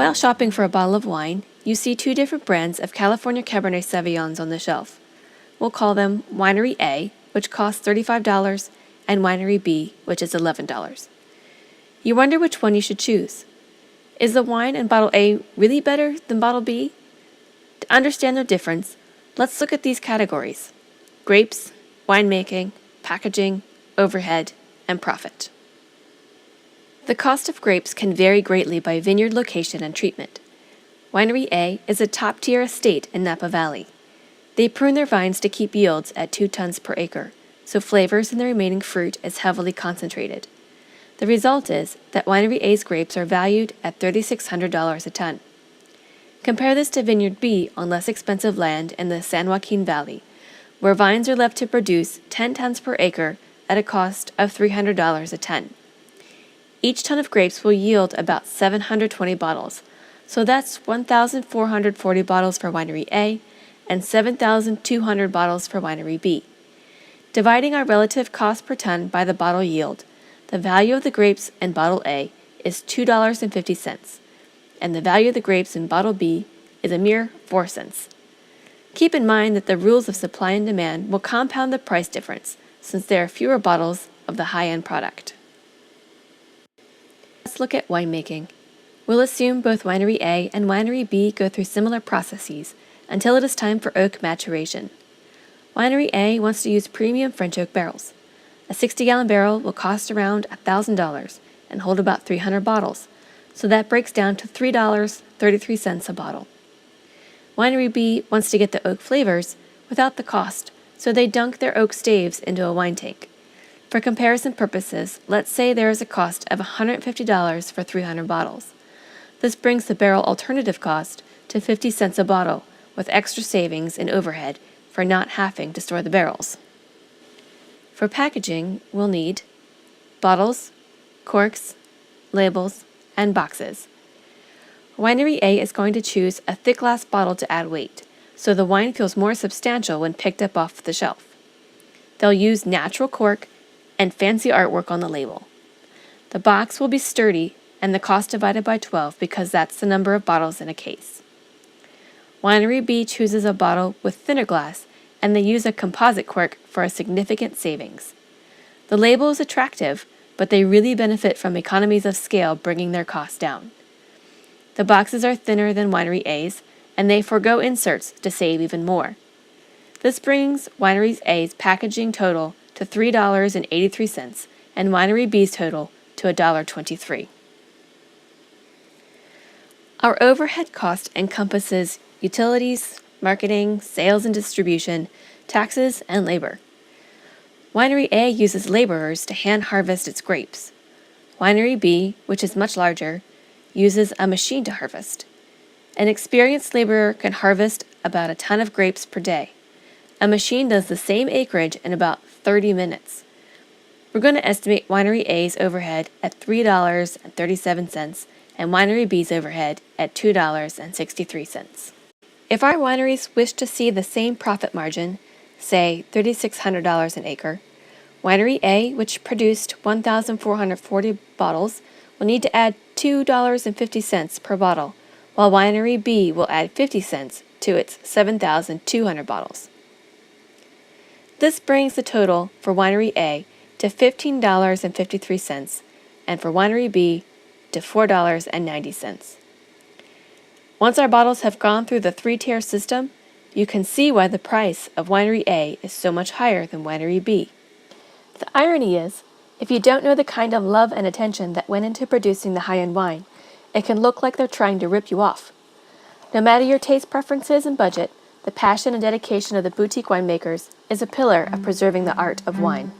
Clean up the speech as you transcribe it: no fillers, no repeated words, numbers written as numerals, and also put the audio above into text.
While shopping for a bottle of wine, you see two different brands of California Cabernet Sauvignons on the shelf. We'll call them Winery A, which costs $35, and Winery B, which is $11. You wonder which one you should choose. Is the wine in bottle A really better than bottle B? To understand their difference, let's look at these categories: grapes, winemaking, packaging, overhead, and profit. The cost of grapes can vary greatly by vineyard location and treatment. Winery A is a top-tier estate in Napa Valley. They prune their vines to keep yields at 2 tons per acre, so flavors in the remaining fruit is heavily concentrated. The result is that Winery A's grapes are valued at $3,600 a ton. Compare this to Vineyard B on less expensive land in the San Joaquin Valley, where vines are left to produce 10 tons per acre at a cost of $300 a ton. Each ton of grapes will yield about 720 bottles, so that's 1,440 bottles for Winery A and 7,200 bottles for Winery B. Dividing our relative cost per ton by the bottle yield, the value of the grapes in bottle A is $2.50, and the value of the grapes in bottle B is a mere 4 cents. Keep in mind that the rules of supply and demand will compound the price difference, since there are fewer bottles of the high-end product. Let's look at winemaking. We'll assume both Winery A and Winery B go through similar processes until it is time for oak maturation. Winery A wants to use premium French oak barrels. A 60-gallon barrel will cost around $1,000 and hold about 300 bottles, so that breaks down to $3.33 a bottle. Winery B wants to get the oak flavors without the cost, so they dunk their oak staves into a wine tank. For comparison purposes, let's say there is a cost of $150 for 300 bottles. This brings the barrel alternative cost to 50 cents a bottle, with extra savings in overhead for not having to store the barrels. For packaging, we'll need bottles, corks, labels, and boxes. Winery A is going to choose a thick glass bottle to add weight, so the wine feels more substantial when picked up off the shelf. They'll use natural cork and fancy artwork on the label. The box will be sturdy and the cost divided by 12 because that's the number of bottles in a case. Winery B chooses a bottle with thinner glass and they use a composite cork for a significant savings. The label is attractive, but they really benefit from economies of scale bringing their costs down. The boxes are thinner than Winery A's and they forego inserts to save even more. This brings Winery A's packaging total to $3.83 and Winery B's total to $1.23. Our overhead cost encompasses utilities, marketing, sales and distribution, taxes, and labor. Winery A uses laborers to hand harvest its grapes. Winery B, which is much larger, uses a machine to harvest. An experienced laborer can harvest about a ton of grapes per day. A machine does the same acreage in about 30 minutes. We're going to estimate Winery A's overhead at $3.37 and Winery B's overhead at $2.63. If our wineries wish to see the same profit margin, say $3,600 an acre, Winery A, which produced 1,440 bottles, will need to add $2.50 per bottle, while Winery B will add 50 cents to its 7,200 bottles. This brings the total for Winery A to $15.53 and for Winery B to $4.90. Once our bottles have gone through the 3-tier system, you can see why the price of Winery A is so much higher than Winery B. The irony is, if you don't know the kind of love and attention that went into producing the high-end wine, it can look like they're trying to rip you off. No matter your taste preferences and budget, the passion and dedication of the boutique winemakers is a pillar of preserving the art of wine.